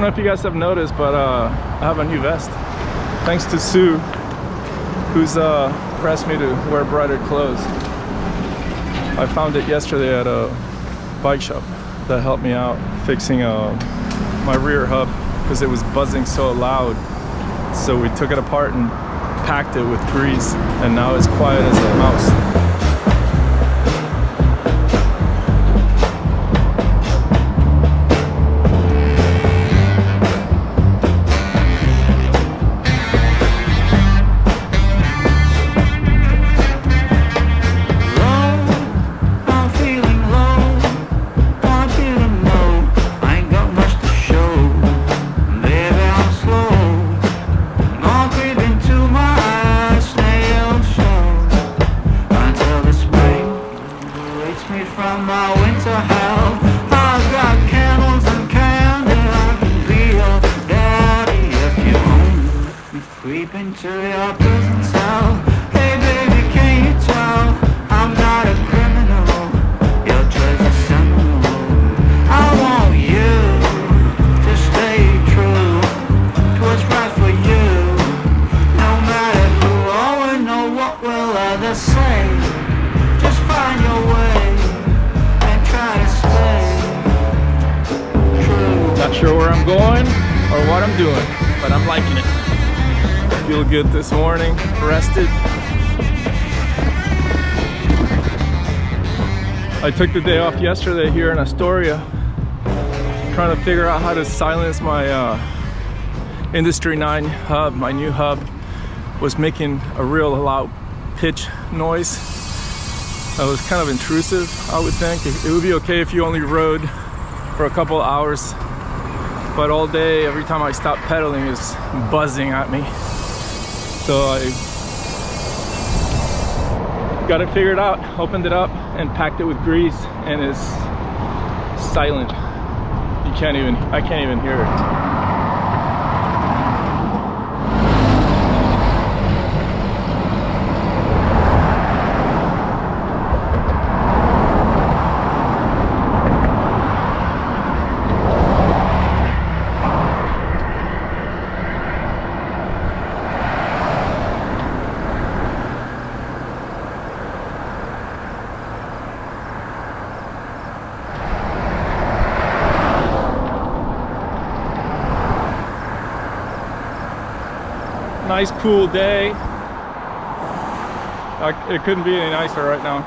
know if you guys have noticed, but I have a new vest. Thanks to Sue, who's pressed me to wear brighter clothes. I found it yesterday at a bike shop that helped me out fixing my rear hub because it was buzzing so loud. So we took it apart and packed it with grease, and now it's quiet as a mouse. Good this morning, rested. I took the day off yesterday here in Astoria, trying to figure out how to silence my Industry 9 hub. My new hub was making a real loud pitch noise. That was kind of intrusive, I would think. It would be okay if you only rode for a couple of hours, but all day, every time I stopped pedaling, it's buzzing at me. So I got it figured out, opened it up and packed it with grease, and it's silent. I can't even hear it. Nice cool day. It couldn't be any nicer right now.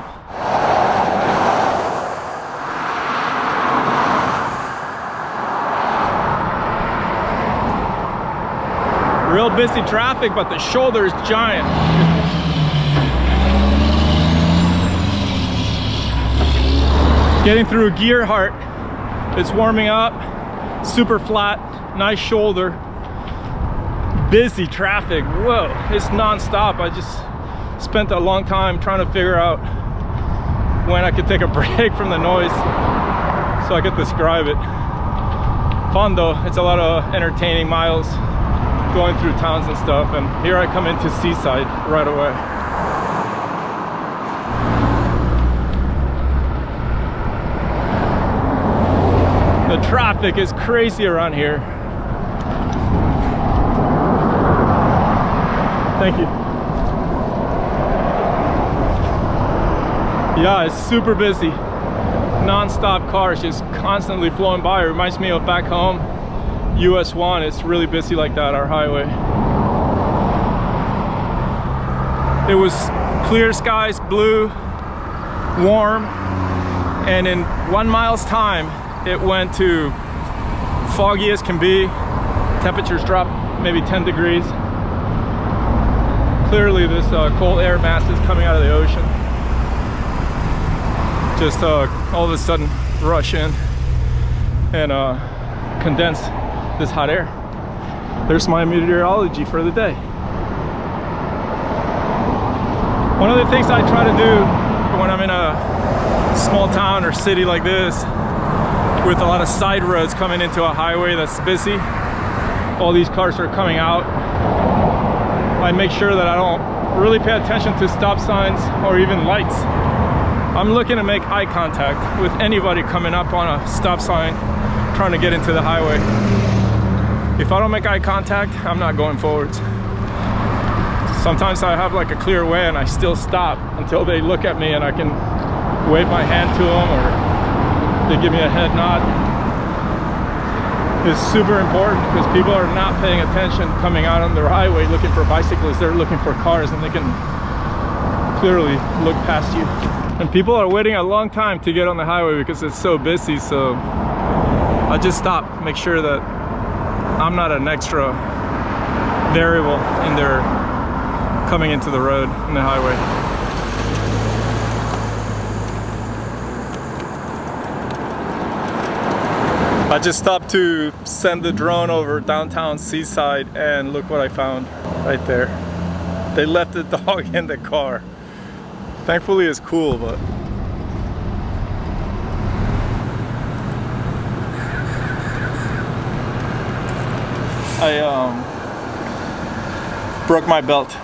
Real busy traffic, but the shoulder is giant. Getting through Gearhart. It's warming up. Super flat, nice shoulder. Busy traffic. Whoa, it's non-stop. I just spent a long time trying to figure out when I could take a break from the noise so I could describe it. Fun though. It's a lot of entertaining miles going through towns and stuff, and here I come into Seaside right away. The traffic is crazy around here. Thank you. Yeah, it's super busy. Non-stop cars just constantly flowing by. It reminds me of back home, US 1. It's really busy like that, our highway. It was clear skies, blue, warm, and in 1 mile's time, it went to foggy as can be. Temperatures dropped maybe 10 degrees. Clearly this cold air mass is coming out of the ocean. Just all of a sudden rush in and condense this hot air. There's my meteorology for the day. One of the things I try to do when I'm in a small town or city like this with a lot of side roads coming into a highway that's busy, all these cars are coming out, I make sure that I don't really pay attention to stop signs or even lights. I'm looking to make eye contact with anybody coming up on a stop sign trying to get into the highway. If I don't make eye contact, I'm not going forwards. Sometimes I have like a clear way and I still stop until they look at me and I can wave my hand to them or they give me a head nod. It's super important because people are not paying attention coming out on their highway looking for bicyclists. They're looking for cars and they can clearly look past you. And people are waiting a long time to get on the highway because it's so busy, so I just stop, make sure that I'm not an extra variable in their coming into the road in the highway. I just stopped to send the drone over downtown Seaside and look what I found right there. They left the dog in the car. Thankfully it's cool, but I broke my belt.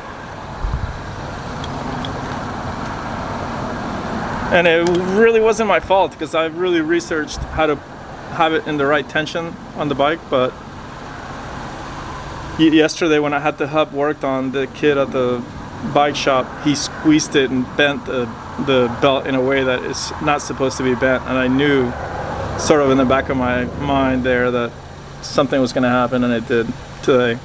And it really wasn't my fault because I really researched how to have it in the right tension on the bike, but yesterday when I had the hub worked on, the kid at the bike shop, he squeezed it and bent the belt in a way that is not supposed to be bent, and I knew sort of in the back of my mind there that something was going to happen, and it did today.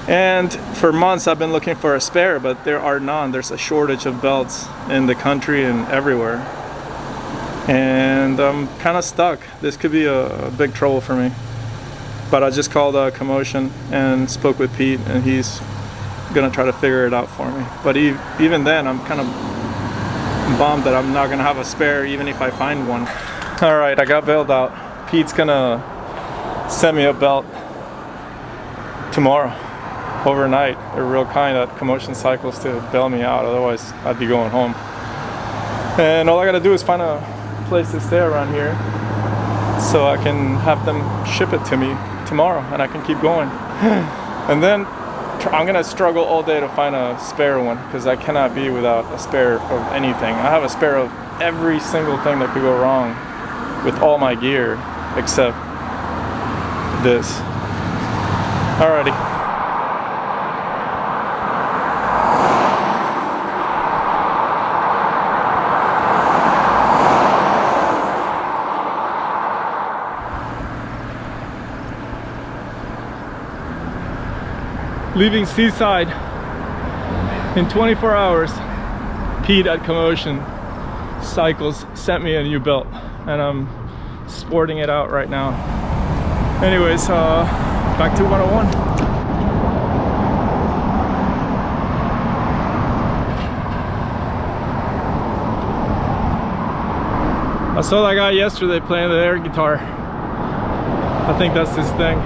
And for months I've been looking for a spare, but there are none. There's a shortage of belts in the country and everywhere, and I'm kind of stuck. This could be a big trouble for me, but I just called Commotion and spoke with Pete, and he's gonna try to figure it out for me. But even then I'm kind of bummed that I'm not gonna have a spare even if I find one. All right, I got bailed out. Pete's gonna send me a belt tomorrow overnight. They're real kind at Commotion Cycles to bail me out, otherwise I'd be going home. And all I gotta do is find a place to stay around here so I can have them ship it to me tomorrow and I can keep going. And then I'm gonna struggle all day to find a spare one because I cannot be without a spare of anything. I have a spare of every single thing that could go wrong with all my gear except this. Alrighty. Leaving Seaside in 24 hours, Pete at Commotion Cycles sent me a new belt and I'm sporting it out right now. Anyways, back to 101. I saw that guy yesterday playing the air guitar. I think that's his thing.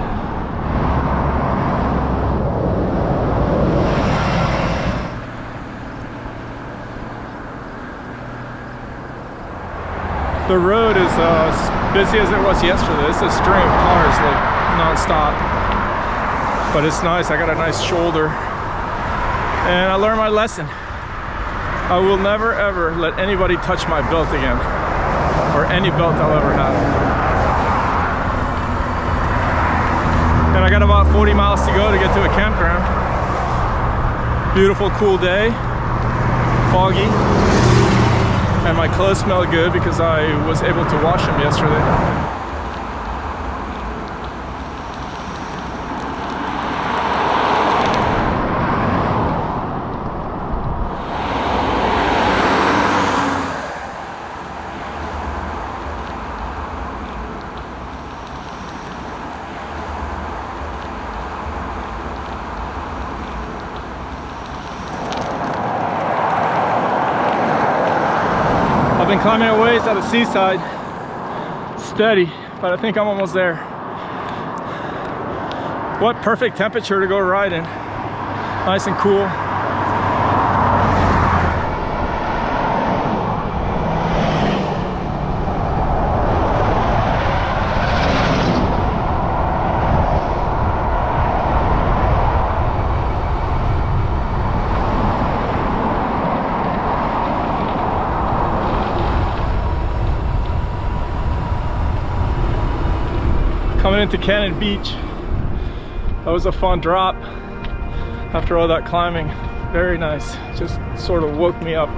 The road is as busy as it was yesterday. It's a string of cars like non-stop, but it's nice. I got a nice shoulder and I learned my lesson. I will never ever let anybody touch my belt again, or any belt I'll ever have. And I got about 40 miles to go to get to a campground. Beautiful, cool day, foggy. And my clothes smell good because I was able to wash them yesterday. I've been climbing a ways out of Seaside, steady, but I think I'm almost there. What perfect temperature to go riding. Nice and cool. Coming into Cannon Beach. That was a fun drop after all that climbing. Very nice. Just sort of woke me up.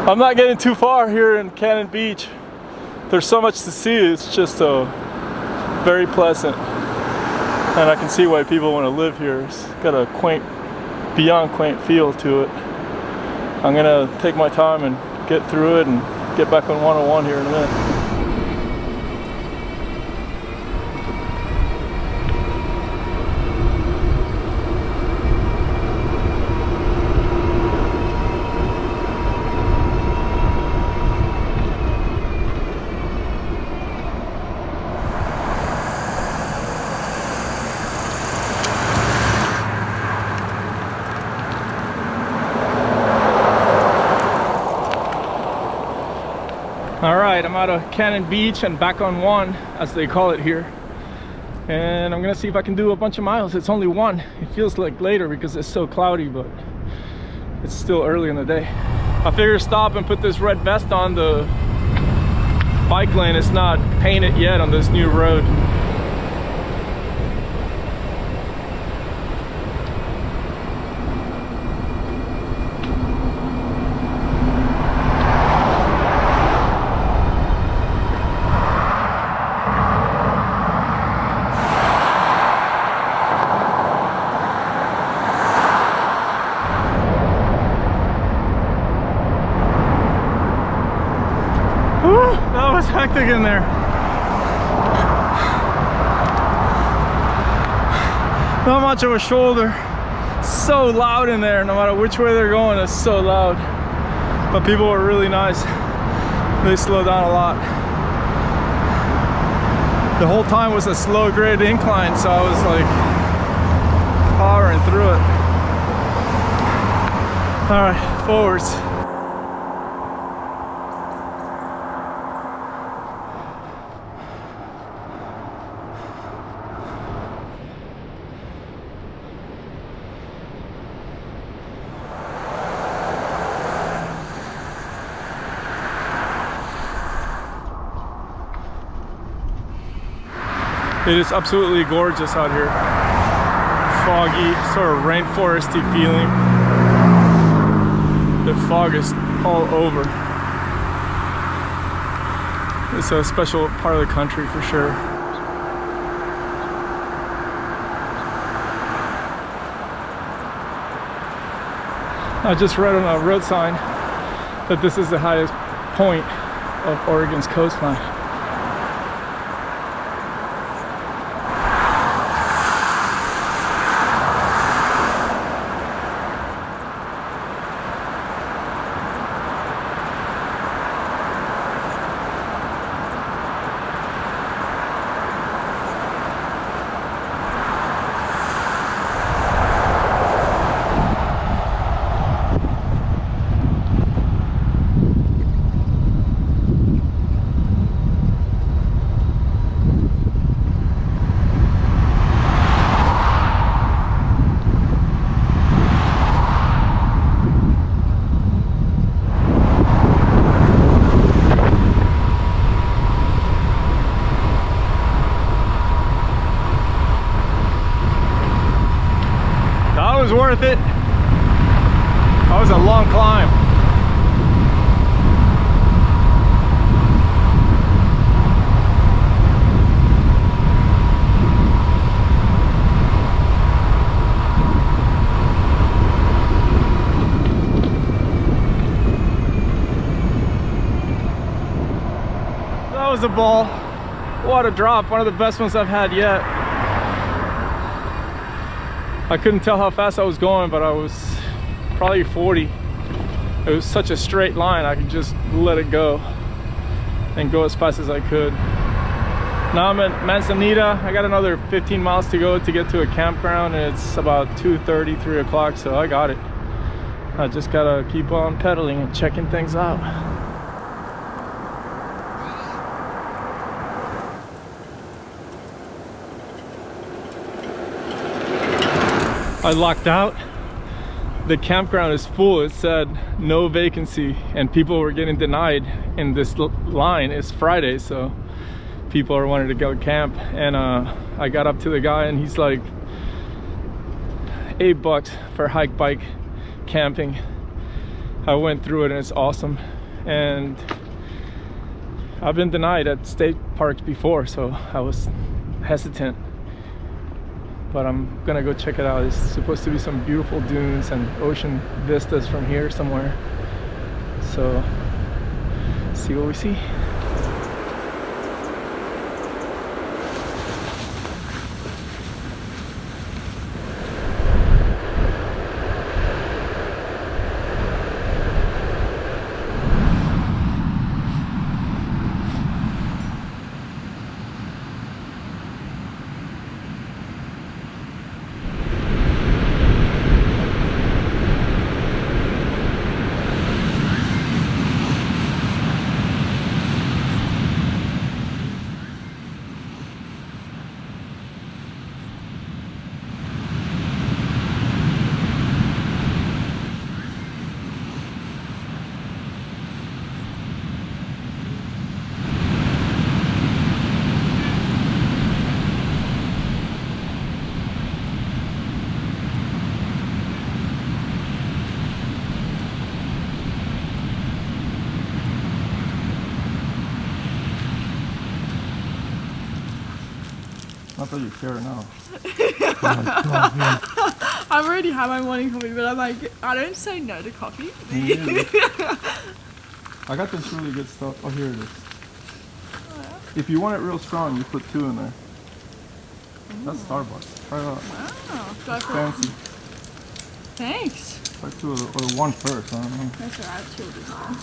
I'm not getting too far here in Cannon Beach. There's so much to see. It's just very pleasant, and I can see why people want to live here. It's got a quaint, beyond quaint feel to it. I'm gonna take my time and get through it and get back on 101 here in a minute. Alright, I'm out of Cannon Beach and back on 1, as they call it here. And I'm gonna see if I can do a bunch of miles. It's only 1. It feels like later because it's so cloudy, but it's still early in the day. I figure stop and put this red vest on. The bike lane is not painted yet on this new road. That was hectic in there. Not much of a shoulder. So loud in there, no matter which way they're going, it's so loud. But people were really nice. They slowed down a lot. The whole time was a slow grade incline, so I was like powering through it. All right, forwards. It is absolutely gorgeous out here. Foggy, sort of rainforesty feeling. The fog is all over. It's a special part of the country for sure. I just read on a road sign that this is the highest point of Oregon's coastline. Worth it. That was a long climb. was a ball. What a drop, one of the best ones I've had yet. I couldn't tell how fast I was going, but I was probably 40. It was such a straight line, I could just let it go and go as fast as I could. Now I'm at Manzanita. I got another 15 miles to go to get to a campground, and it's about 2:30, 3 o'clock, so I got it. I just gotta keep on pedaling and checking things out. I locked out. The campground is full. It said no vacancy, and people were getting denied in this line. It's Friday, so people are wanting to go camp. And I got up to the guy, and he's like, $8 for hike, bike, camping. I went through it, and it's awesome. And I've been denied at state parks before, so I was hesitant. But I'm gonna go check it out. It's supposed to be some beautiful dunes and ocean vistas from here somewhere. So, see what we see. I thought you cared now. I've already had my morning coffee, but I'm like, I don't say no to coffee. I got this really good stuff. Oh, here it is. Oh, yeah? If you want it real strong, you put 2 in there. That's Starbucks. Try it out. Wow. It's fancy. Thanks. Try 2 or 1 first. I don't know. That's alright. 2 will be fine.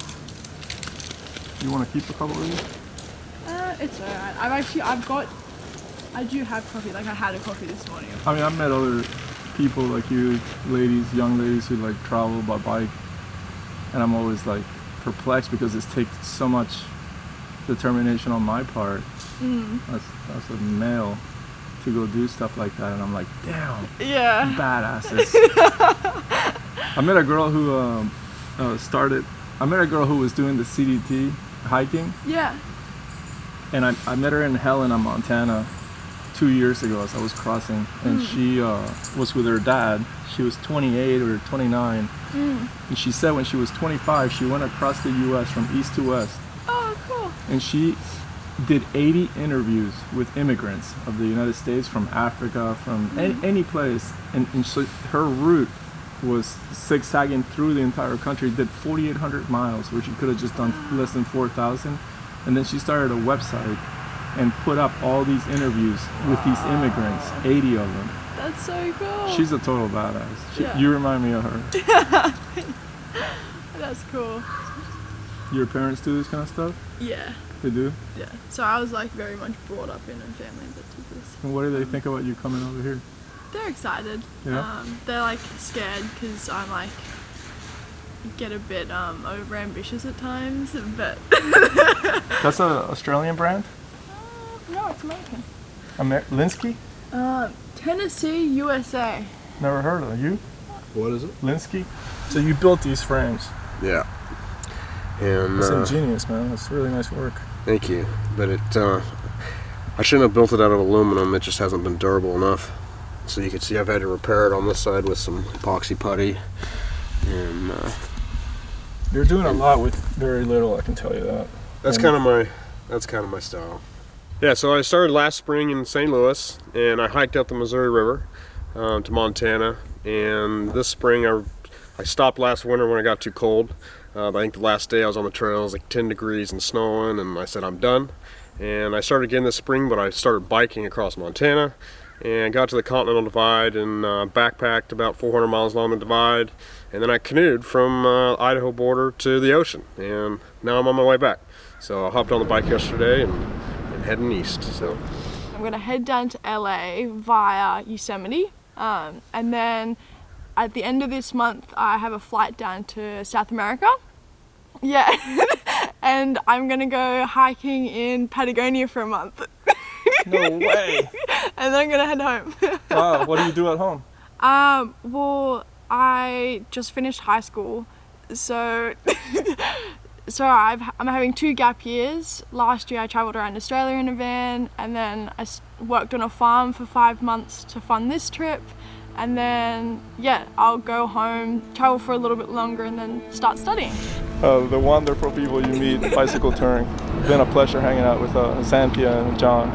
You want to keep a couple of these? It's alright. I do have coffee. Like I had a coffee this morning. I mean, I've met other people like you, ladies, young ladies who like travel by bike, and I'm always like perplexed because it takes so much determination on my part. That's a male to go do stuff like that, and I'm like, damn, yeah, badasses. I met a girl who I met a girl who was doing the CDT hiking. Yeah. And I met her in Helena, Montana 2 years ago as I was crossing, and she was with her dad. She was 28 or 29, and she said when she was 25 she went across the US from east to west. Oh, cool. And she did 80 interviews with immigrants of the United States, from Africa, from any place, and so her route was zigzagging through the entire country. Did 4,800 miles, where she could have just done less than 4,000. And then she started a website and put up all these interviews with these immigrants, 80 of them. That's so cool. She's a total badass. Yeah. You remind me of her. That's cool. Your parents do this kind of stuff? Yeah. They do? Yeah. So I was like very much brought up in a family that did this. And what do they think about you coming over here? They're excited. Yeah? They're like scared because I'm like get a bit over ambitious at times, but That's an Australian brand? no, it's American. Linsky? Tennessee, USA. Never heard of it. You? What is it? Linsky? So you built these frames. Yeah. And It's ingenious, man. It's really nice work. thank you. But it I shouldn't have built it out of aluminum. It just hasn't been durable enough. So you can see I've had to repair it on this side with some epoxy putty. And You're doing a lot with very little, I can tell you that. that's kind of my style. Yeah, so I started last spring in St. Louis, and I hiked up the Missouri River to Montana. And this spring I stopped last winter when it got too cold. I think the last day I was on the trail, it was like 10 degrees and snowing, and I said I'm done. And I started again this spring, but I started biking across Montana and got to the Continental Divide and backpacked about 400 miles along the divide. And then I canoed from Idaho border to the ocean, and now I'm on my way back. So I hopped on the bike yesterday and heading east. So I'm gonna head down to LA via Yosemite, and then at the end of this month I have a flight down to South America. Yeah, and I'm gonna go hiking in Patagonia for a month. No way. And then I'm gonna head home. Wow, what do you do at home? Well, I just finished high school, so I'm having 2 gap years. Last year I travelled around Australia in a van, and then I worked on a farm for 5 months to fund this trip. And then, yeah, I'll go home, travel for a little bit longer, and then start studying. The wonderful people you meet bicycle touring. It's been a pleasure hanging out with Xanthia and John.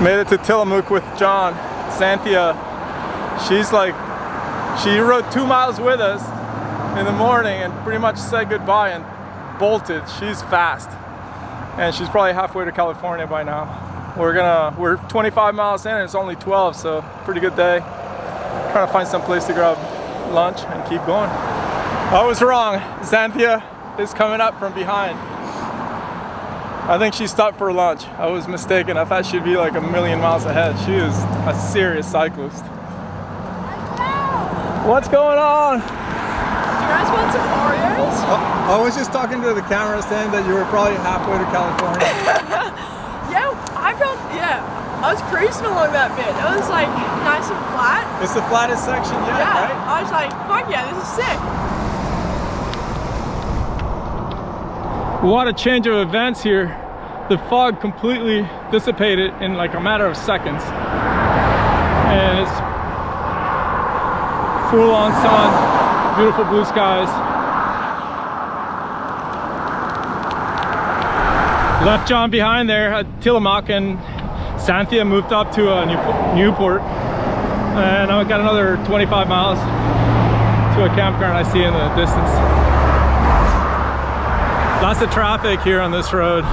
Made it to Tillamook with John. Xanthia, she rode 2 miles with us in the morning and pretty much said goodbye and bolted. She's fast. And she's probably halfway to California by now. We're 25 miles in and it's only 12, so pretty good day. Trying to find some place to grab lunch and keep going. I was wrong. Xanthia is coming up from behind. I think she stopped for lunch. I was mistaken. I thought she'd be like a million miles ahead. She is a serious cyclist. What's going on? Do you guys want some Oreos? I was just talking to the camera saying that you were probably halfway to California. I was cruising along that bit. It was like nice and flat. It's the flattest section yet, yeah, right? I was like, fuck yeah, this is sick. What a change of events here. The fog completely dissipated in like a matter of seconds. And it's full on sun, beautiful blue skies. Left John behind there at Tillamook, and Xanthia moved up to Newport. And I've got another 25 miles to a campground I see in the distance. Lots of traffic here on this road,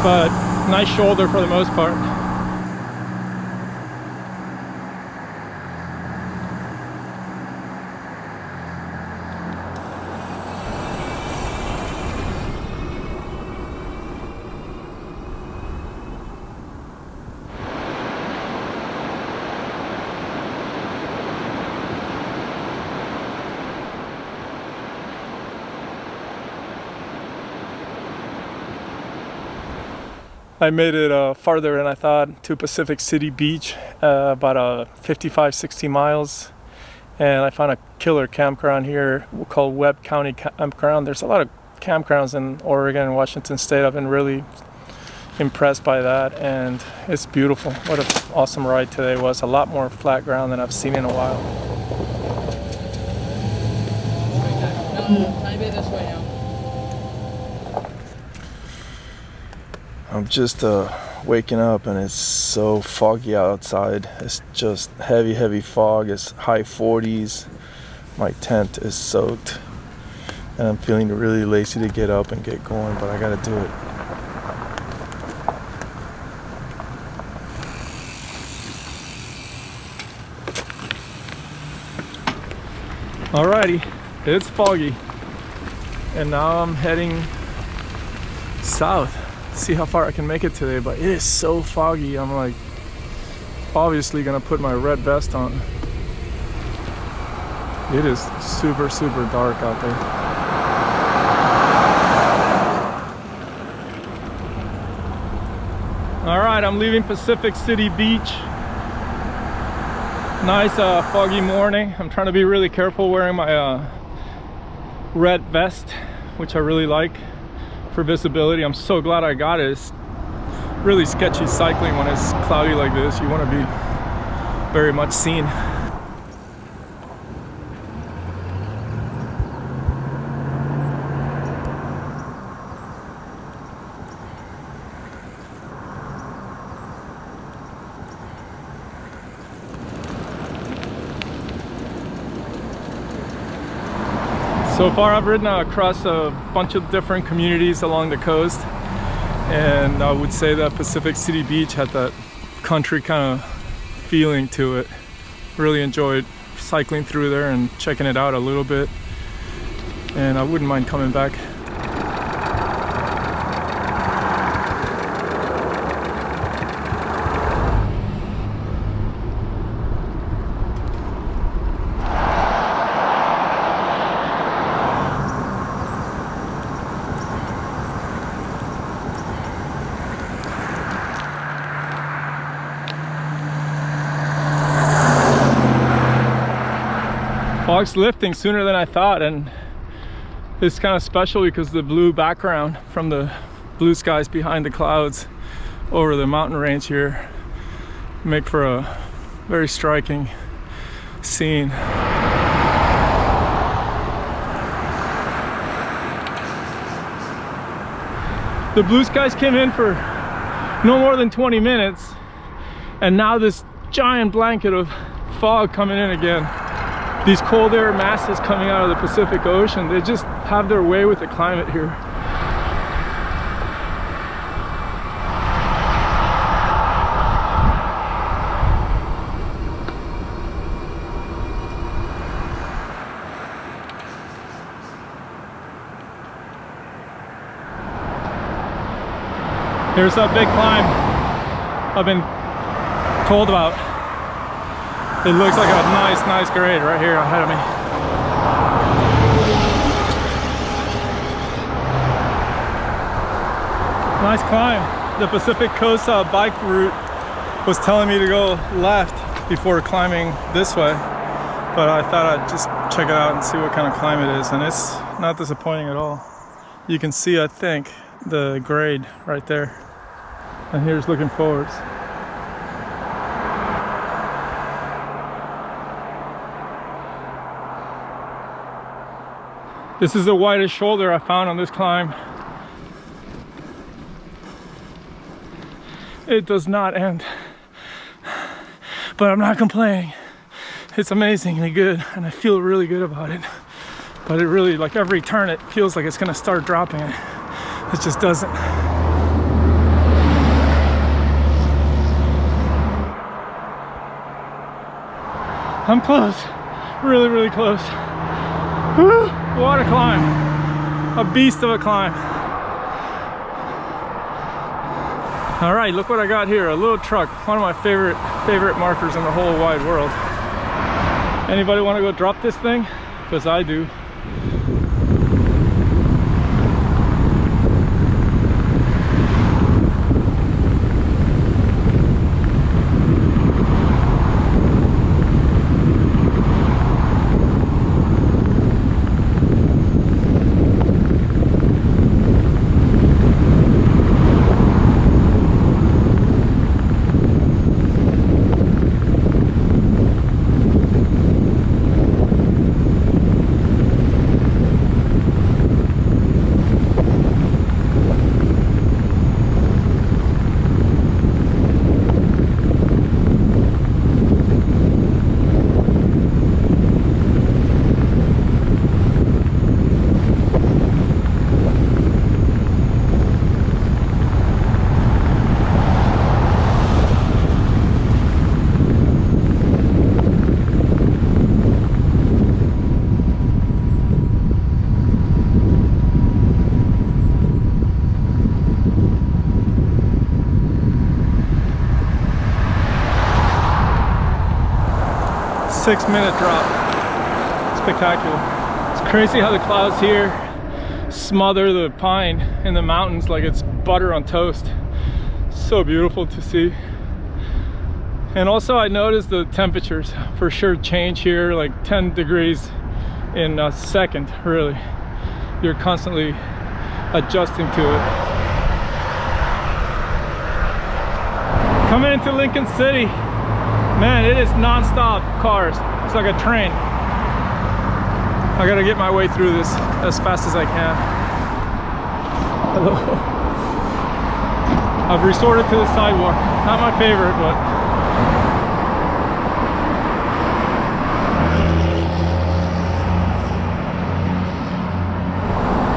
but nice shoulder for the most part. I made it farther than I thought to Pacific City Beach, about 55-60 miles. And I found a killer campground here called Webb County Campground. There's a lot of campgrounds in Oregon and Washington State. I've been really impressed by that, and it's beautiful. What an awesome ride today was. A lot more flat ground than I've seen in a while. Tiny bit this way now. I'm just waking up and it's so foggy outside. It's just heavy fog. It's high 40s. My tent is soaked and I'm feeling really lazy to get up and get going, but I gotta do it. Alrighty, it's foggy and now I'm heading south. See how far I can make it today, but it is so foggy. I'm like obviously gonna put my red vest on. It is super dark out there. All right, I'm leaving Pacific City Beach. Nice foggy morning. I'm trying to be really careful wearing my red vest, which I really like for visibility. I'm so glad I got it. It's really sketchy cycling when it's cloudy like this. You want to be very much seen. So far I've ridden across a bunch of different communities along the coast, and I would say that Pacific City Beach had that country kind of feeling to it. Really enjoyed cycling through there and checking it out a little bit, and I wouldn't mind coming back. Fog's lifting sooner than I thought, and it's kind of special because the blue background from the blue skies behind the clouds over the mountain range here make for a very striking scene. The blue skies came in for no more than 20 minutes, and now this giant blanket of fog coming in again. These cold air masses coming out of the Pacific Ocean, they just have their way with the climate here. Here's that big climb I've been told about. It looks like a nice grade right here ahead of me. Nice climb. The Pacific Coast bike route was telling me to go left before climbing this way, but I thought I'd just check it out and see what kind of climb it is, and it's not disappointing at all. You can see, I think, the grade right there, and here's looking forwards. This is the widest shoulder I found on this climb. It does not end, but I'm not complaining. It's amazingly good, and I feel really good about it. But it really, like every turn, it feels like it's gonna start dropping. It just doesn't. I'm close, really close. Woo! What a climb. A beast of a climb. All right, look what I got here. A little truck. One of my favorite markers in the whole wide world. Anybody want to go drop this thing? Because I do. Six-minute drop. Spectacular. It's crazy how the clouds here smother the pine in the mountains like it's butter on toast. So beautiful to see. And also I noticed the temperatures for sure change here, like 10 degrees in a second, really. You're constantly adjusting to it. Coming into Lincoln City, man, it is non-stop cars. It's like a train. I gotta get my way through this as fast as I can. Hello. I've resorted to the sidewalk. Not my favorite, but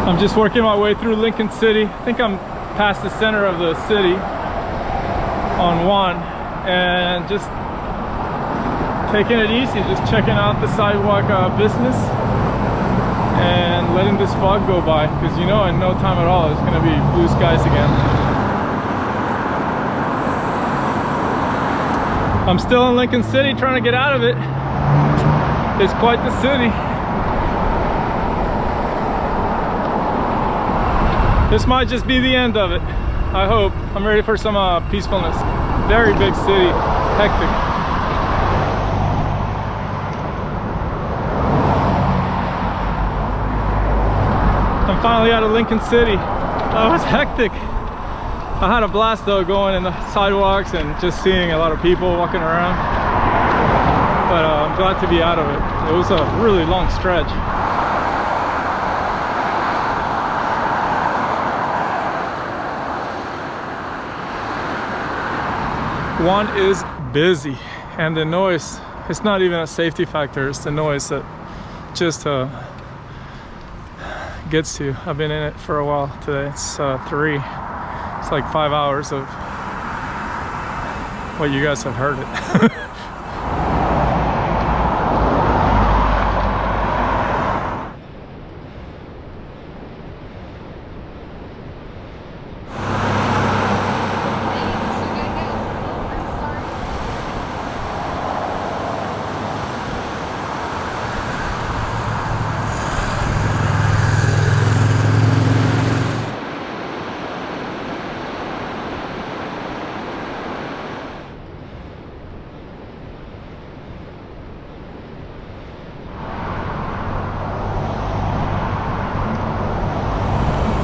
I'm just working my way through Lincoln City. I think I'm past the center of the city on 1 and just taking it easy, just checking out the sidewalk business and letting this fog go by, because you know in no time at all it's going to be blue skies again. I'm still in Lincoln City trying to get out of it. It's quite the city. This might just be the end of it, I hope. I'm ready for some peacefulness. Very big city, hectic. I'm finally out of Lincoln City. Oh, it's hectic. I had a blast though, going in the sidewalks and just seeing a lot of people walking around. But I'm glad to be out of it. It was a really long stretch. One is busy, and the noise, it's not even a safety factor, it's the noise that just gets to you. I've been in it for a while today. It's 3. It's like 5 hours of what you guys have heard it.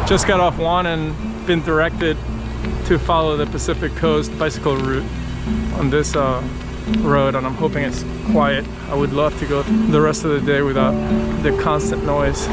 Just got off 1 and been directed to follow the Pacific Coast bicycle route on this road, and I'm hoping it's quiet. I would love to go the rest of the day without the constant noise.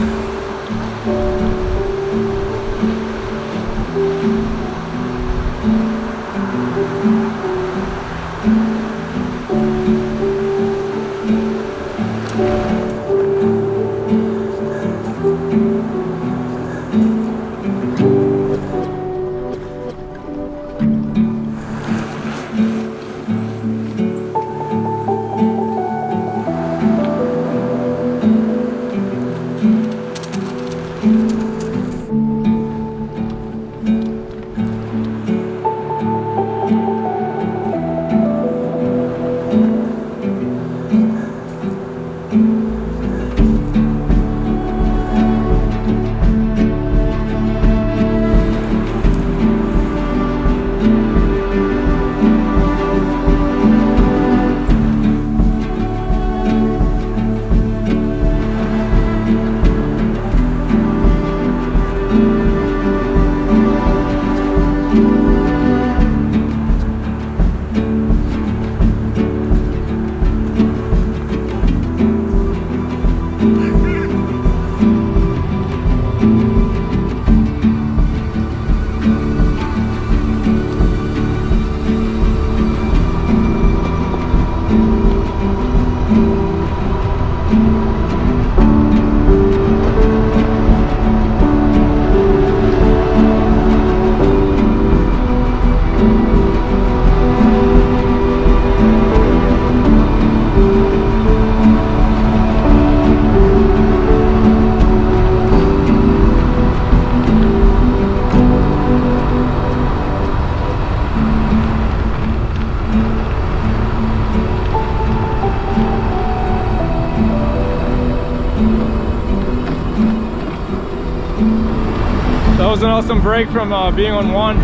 That was an awesome break from being on 1.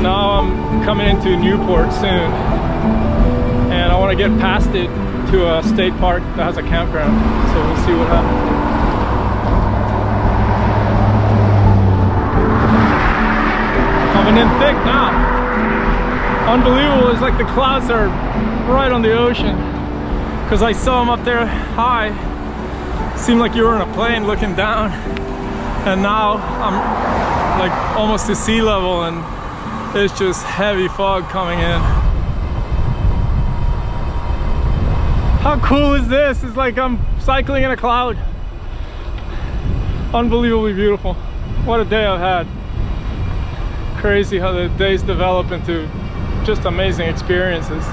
Now I'm coming into Newport soon, and I want to get past it to a state park that has a campground, so we'll see what happens. Coming in thick now. Unbelievable. It's like the clouds are right on the ocean, because I saw them up there high. Seemed like you were in a plane looking down, and now I'm like almost to sea level, and it's just heavy fog coming in. How cool is this? It's like I'm cycling in a cloud. Unbelievably beautiful. What a day I've had. Crazy how the days develop into just amazing experiences.